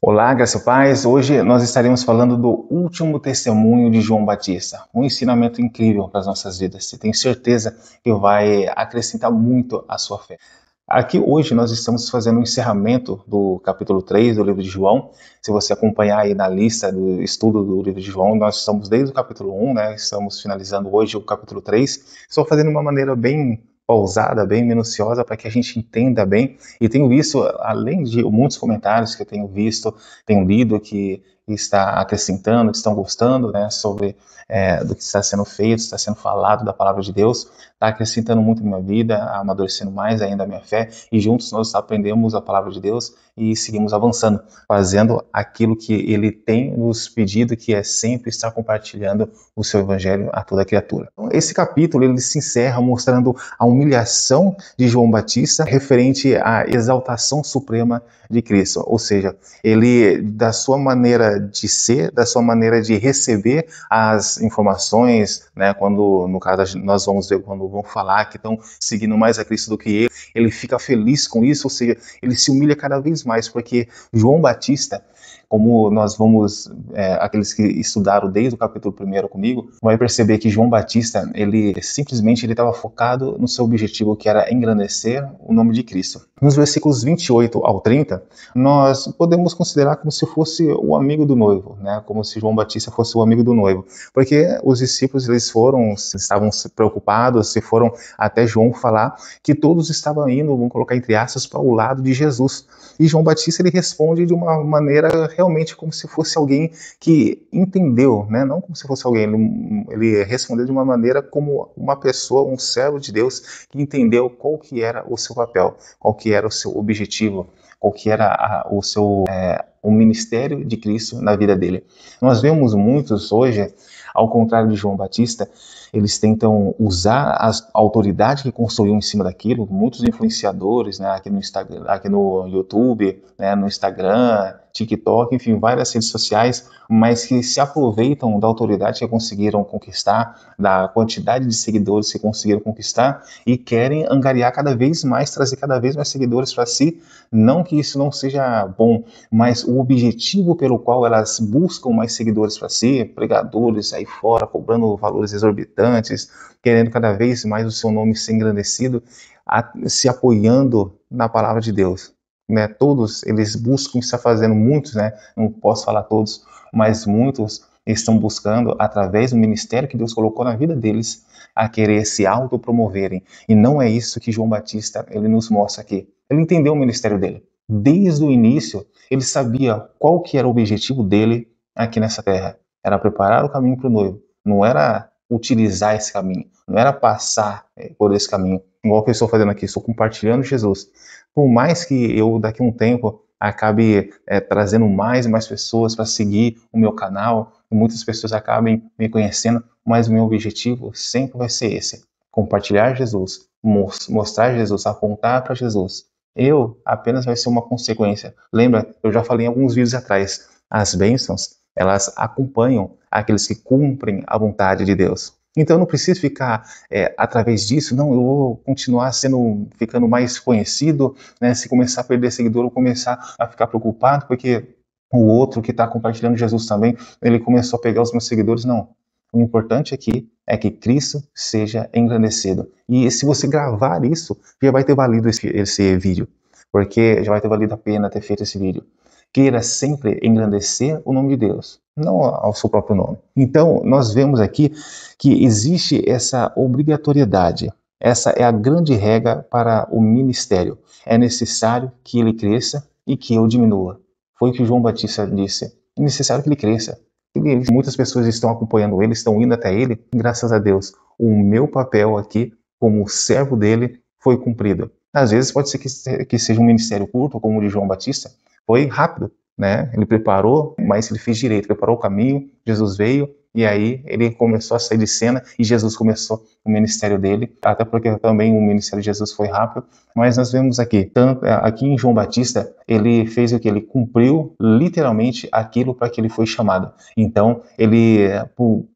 Olá, graça e paz. Hoje nós estaremos falando do último testemunho de João Batista. Um ensinamento incrível para as nossas vidas. E tenho certeza que vai acrescentar muito à sua fé. Aqui hoje nós estamos fazendo o encerramento do capítulo 3 do livro de João. Se você acompanhar aí na lista do estudo do livro de João, nós estamos desde o capítulo 1, né? Estamos finalizando hoje o capítulo 3. Estou fazendo de uma maneira bem pausada, bem minuciosa, para que a gente entenda bem. E tenho visto, além de muitos comentários que eu tenho visto, tenho lido, que está acrescentando, que estão gostando, né, sobre do que está sendo feito, está sendo falado da palavra de Deus, está acrescentando muito na minha vida, amadurecendo mais ainda a minha fé, e juntos nós aprendemos a palavra de Deus e seguimos avançando, fazendo aquilo que Ele tem nos pedido, que é sempre estar compartilhando o seu evangelho a toda criatura. Então, esse capítulo ele se encerra mostrando a humilhação de João Batista referente à exaltação suprema de Cristo, ou seja, ele, da sua maneira de ser, da sua maneira de receber as informações, né, quando, no caso, nós vamos ver quando vão falar que estão seguindo mais a Cristo do que ele fica feliz com isso, ou seja, ele se humilha cada vez mais, porque João Batista, como nós vamos, aqueles que estudaram desde o capítulo 1 comigo, vai perceber que João Batista, ele simplesmente estava focado no seu objetivo, que era engrandecer o nome de Cristo. Nos versículos 28 ao 30, nós podemos considerar como se fosse o amigo do noivo, né? Como se João Batista fosse o amigo do noivo, porque os discípulos estavam preocupados, se foram até João falar que todos estavam indo, vamos colocar entre aspas, para o lado de Jesus. E João Batista ele responde de uma maneira realmente como se fosse alguém que entendeu, né? Não como se fosse alguém, ele respondeu de uma maneira como uma pessoa, um servo de Deus que entendeu qual que era o seu papel, qual que era o seu objetivo, qual que era o ministério de Cristo na vida dele. Nós vemos muitos hoje, ao contrário de João Batista, eles tentam usar a autoridade que construíram em cima daquilo, muitos influenciadores, né, aqui no Instagram, aqui no YouTube, né, no Instagram, TikTok, enfim, várias redes sociais, mas que se aproveitam da autoridade que conseguiram conquistar, da quantidade de seguidores que conseguiram conquistar e querem angariar cada vez mais, trazer cada vez mais seguidores para si. Não que isso não seja bom, mas o objetivo pelo qual elas buscam mais seguidores para si, pregadores aí fora, cobrando valores exorbitantes, querendo cada vez mais o seu nome ser engrandecido, se apoiando na palavra de Deus. Né? Todos eles buscam estar fazendo, muitos, né? Não posso falar todos, mas muitos estão buscando, através do ministério que Deus colocou na vida deles, a querer se autopromoverem. E não é isso que João Batista ele nos mostra aqui. Ele entendeu o ministério dele. Desde o início, ele sabia qual que era o objetivo dele aqui nessa terra. Era preparar o caminho para o noivo. Não era utilizar esse caminho. Não era passar por esse caminho. Igual que eu estou fazendo aqui. Estou compartilhando Jesus. Por mais que eu, daqui a um tempo, acabe trazendo mais e mais pessoas para seguir o meu canal, e muitas pessoas acabem me conhecendo, mas o meu objetivo sempre vai ser esse. Compartilhar Jesus. Mostrar Jesus. Apontar para Jesus. Eu apenas vai ser uma consequência. Lembra, eu já falei em alguns vídeos atrás, as bênçãos, elas acompanham aqueles que cumprem a vontade de Deus. Então eu não preciso ficar, através disso, não, eu vou continuar ficando mais conhecido, né? Se começar a perder seguidor, eu começar a ficar preocupado, porque o outro que está compartilhando Jesus também, ele começou a pegar os meus seguidores, não. O importante aqui é que Cristo seja engrandecido. E se você gravar isso, já vai ter valido esse vídeo, porque já vai ter valido a pena ter feito esse vídeo. Queira sempre engrandecer o nome de Deus, não ao seu próprio nome. Então, nós vemos aqui que existe essa obrigatoriedade. Essa é a grande regra para o ministério. É necessário que ele cresça e que eu diminua. Foi o que João Batista disse. É necessário que ele cresça. Muitas pessoas estão acompanhando ele, estão indo até ele. Graças a Deus, o meu papel aqui, como servo dele, foi cumprido. Às vezes pode ser que seja um ministério curto, como o de João Batista. Foi rápido, né? Ele preparou, mas ele fez direito. Preparou o caminho, Jesus veio, e aí ele começou a sair de cena e Jesus começou o ministério dele, até porque também o ministério de Jesus foi rápido, mas nós vemos aqui, aqui em João Batista, ele fez o que? Ele cumpriu literalmente aquilo para que ele foi chamado. Então, ele, por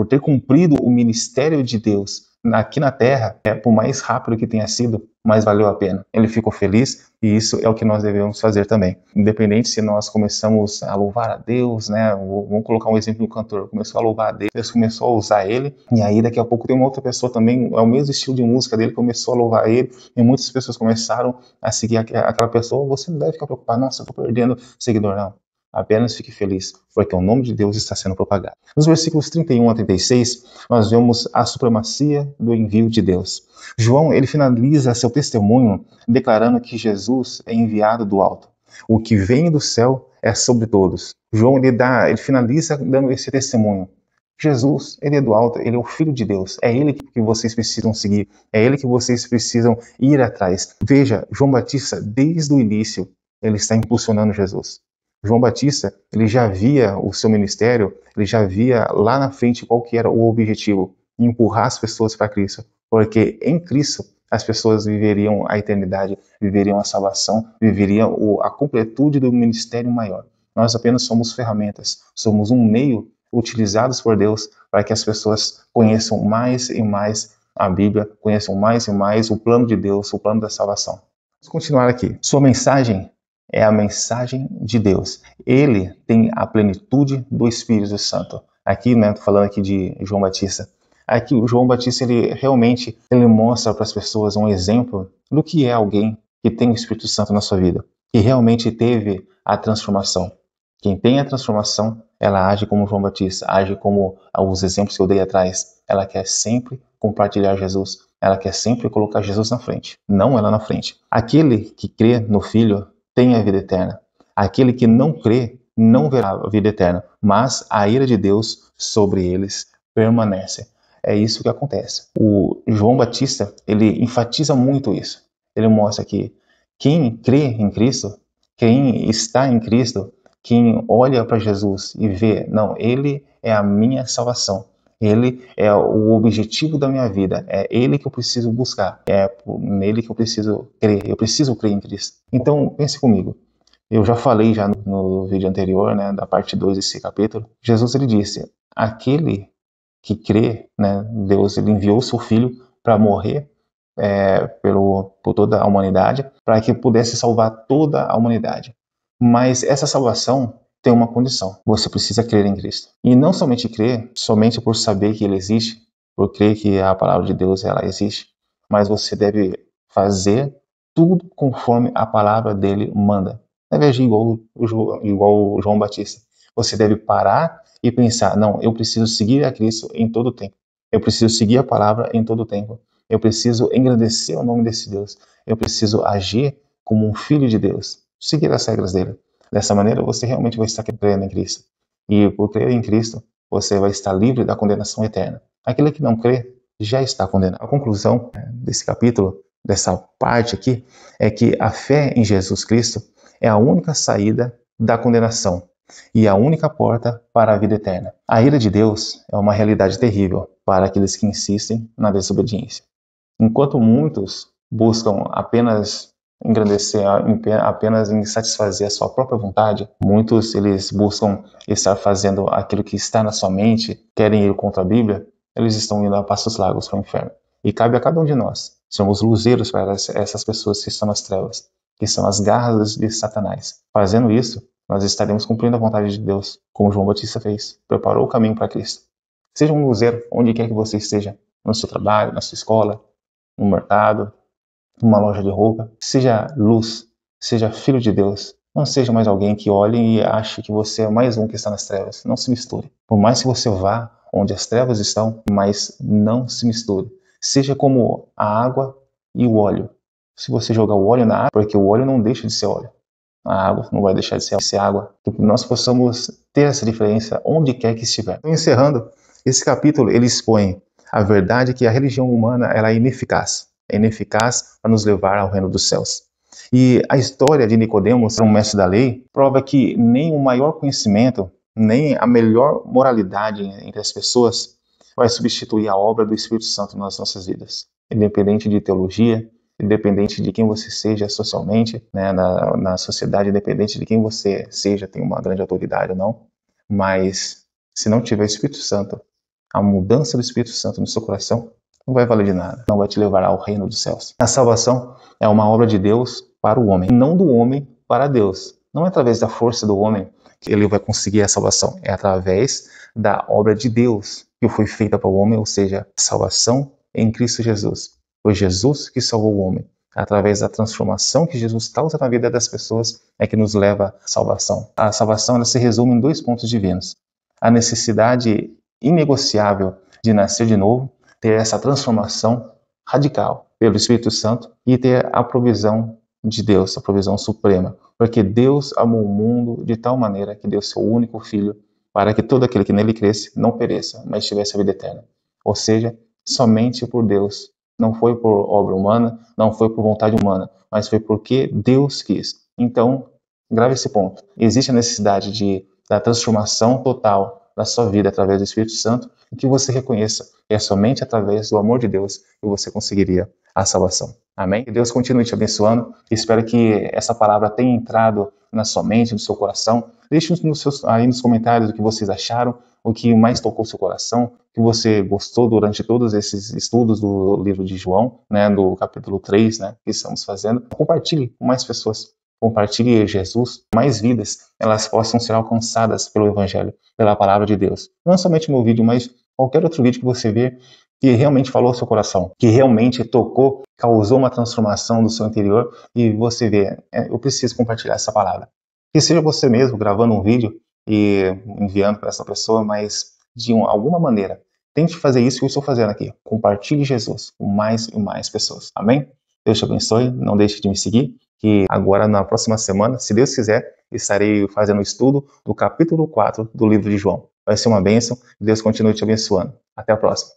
ter cumprido o ministério de Deus aqui na terra, por mais rápido que tenha sido, mas valeu a pena. Ele ficou feliz e isso é o que nós devemos fazer também. Independente se nós começamos a louvar a Deus, né? Vamos colocar um exemplo do cantor, começou a louvar a Deus, Deus começou a usar ele, e aí daqui a pouco tem uma outra pessoa também, é o mesmo estilo de música dele, começou a louvar ele, e muitas pessoas começaram a seguir aquela pessoa. Você não deve ficar preocupado, nossa, eu estou perdendo seguidor, não. Apenas fique feliz, porque o nome de Deus está sendo propagado. Nos versículos 31 a 36, nós vemos a supremacia do envio de Deus. João, ele finaliza seu testemunho declarando que Jesus é enviado do alto. O que vem do céu é sobre todos. João, ele finaliza dando esse testemunho. Jesus, ele é do alto, ele é o Filho de Deus. É ele que vocês precisam seguir, é ele que vocês precisam ir atrás. Veja, João Batista, desde o início, ele está impulsionando Jesus. João Batista, ele já via o seu ministério, ele já via lá na frente qual que era o objetivo, empurrar as pessoas para Cristo, porque em Cristo as pessoas viveriam a eternidade, viveriam a salvação, viveriam a completude do ministério maior. Nós apenas somos ferramentas, somos um meio utilizados por Deus para que as pessoas conheçam mais e mais a Bíblia, conheçam mais e mais o plano de Deus, o plano da salvação. Vamos continuar aqui. Sua mensagem é a mensagem de Deus. Ele tem a plenitude do Espírito Santo. Aqui, né, tô falando aqui de João Batista. Aqui o João Batista, ele mostra para as pessoas um exemplo do que é alguém que tem o Espírito Santo na sua vida, que realmente teve a transformação. Quem tem a transformação, ela age como João Batista, age como os exemplos que eu dei atrás. Ela quer sempre compartilhar Jesus, ela quer sempre colocar Jesus na frente, não ela na frente. Aquele que crê no Filho tem a vida eterna. Aquele que não crê não verá a vida eterna, mas a ira de Deus sobre eles permanece. É isso que acontece. O João Batista, ele enfatiza muito isso. Ele mostra que quem crê em Cristo, quem está em Cristo, quem olha para Jesus e vê, não, ele é a minha salvação. Ele é o objetivo da minha vida. É ele que eu preciso buscar. É nele que eu preciso crer. Eu preciso crer em Cristo. Então, pense comigo. Eu já falei no vídeo anterior, né, da parte 2 desse capítulo. Jesus, ele disse, aquele que crê, né, Deus, ele enviou o seu Filho para morrer por toda a humanidade, para que pudesse salvar toda a humanidade. Mas essa salvação tem uma condição. Você precisa crer em Cristo. E não somente crer, somente por saber que Ele existe, por crer que a palavra de Deus ela existe, mas você deve fazer tudo conforme a palavra dele manda. Deve agir igual o João Batista. Você deve parar e pensar, não, eu preciso seguir a Cristo em todo o tempo. Eu preciso seguir a palavra em todo o tempo. Eu preciso engrandecer o nome desse Deus. Eu preciso agir como um filho de Deus. Seguir as regras dele. Dessa maneira, você realmente vai estar crendo em Cristo. E por crer em Cristo, você vai estar livre da condenação eterna. Aquele que não crê já está condenado. A conclusão desse capítulo, dessa parte aqui, é que a fé em Jesus Cristo é a única saída da condenação e a única porta para a vida eterna. A ira de Deus é uma realidade terrível para aqueles que insistem na desobediência. Enquanto muitos buscam apenas engrandecer, apenas em satisfazer a sua própria vontade, muitos eles buscam estar fazendo aquilo que está na sua mente, querem ir contra a Bíblia, eles estão indo a passos largos para o inferno. E cabe a cada um de nós sermos luzeiros para essas pessoas que estão nas trevas, que são as garras de Satanás. Fazendo isso, nós estaremos cumprindo a vontade de Deus, como João Batista fez, preparou o caminho para Cristo. Seja um luzeiro, onde quer que você esteja, no seu trabalho, na sua escola, no mercado, numa loja de roupa. Seja luz, seja filho de Deus. Não seja mais alguém que olhe e ache que você é mais um que está nas trevas. Não se misture. Por mais que você vá onde as trevas estão, mas não se misture. Seja como a água e o óleo. Se você jogar o óleo na água, porque o óleo não deixa de ser óleo. A água não vai deixar de ser água. Que nós possamos ter essa diferença onde quer que estiver. Então, encerrando, esse capítulo ele expõe a verdade que a religião humana ela é ineficaz. É ineficaz para nos levar ao reino dos céus. E a história de Nicodemos, um mestre da lei, prova que nem o maior conhecimento, nem a melhor moralidade entre as pessoas vai substituir a obra do Espírito Santo nas nossas vidas. Independente de teologia, independente de quem você seja socialmente, né, na sociedade, independente de quem você seja, tem uma grande autoridade ou não, mas se não tiver Espírito Santo, a mudança do Espírito Santo no seu coração, não vai valer de nada, não vai te levar ao reino dos céus. A salvação é uma obra de Deus para o homem, não do homem para Deus. Não é através da força do homem que ele vai conseguir a salvação, é através da obra de Deus que foi feita para o homem, ou seja, a salvação em Cristo Jesus. Foi Jesus que salvou o homem. Através da transformação que Jesus causa na vida das pessoas é que nos leva à salvação. A salvação ela se resume em 2 pontos divinos. A necessidade inegociável de nascer de novo, ter essa transformação radical pelo Espírito Santo e ter a provisão de Deus, a provisão suprema. Porque Deus amou o mundo de tal maneira que deu seu único Filho para que todo aquele que nele cresce não pereça, mas tivesse a vida eterna. Ou seja, somente por Deus. Não foi por obra humana, não foi por vontade humana, mas foi porque Deus quis. Então, grave esse ponto. Existe a necessidade da transformação total da sua vida através do Espírito Santo e que você reconheça que é somente através do amor de Deus que você conseguiria a salvação. Amém? Que Deus continue te abençoando. Espero que essa palavra tenha entrado na sua mente, no seu coração. Deixe aí nos comentários o que vocês acharam, o que mais tocou seu coração, o que você gostou durante todos esses estudos do livro de João, né, do capítulo 3, né, que estamos fazendo. Compartilhe com mais pessoas. Compartilhe Jesus, mais vidas, elas possam ser alcançadas pelo Evangelho, pela palavra de Deus. Não somente no vídeo, mas qualquer outro vídeo que você ver que realmente falou ao seu coração, que realmente tocou, causou uma transformação do seu interior e você vê, eu preciso compartilhar essa palavra. Que seja você mesmo gravando um vídeo e enviando para essa pessoa, mas de alguma maneira, tente fazer isso que eu estou fazendo aqui. Compartilhe Jesus com mais e mais pessoas. Amém? Deus te abençoe, não deixe de me seguir, que agora na próxima semana, se Deus quiser, estarei fazendo o estudo do capítulo 4 do livro de João. Vai ser uma bênção, Deus continue te abençoando. Até a próxima.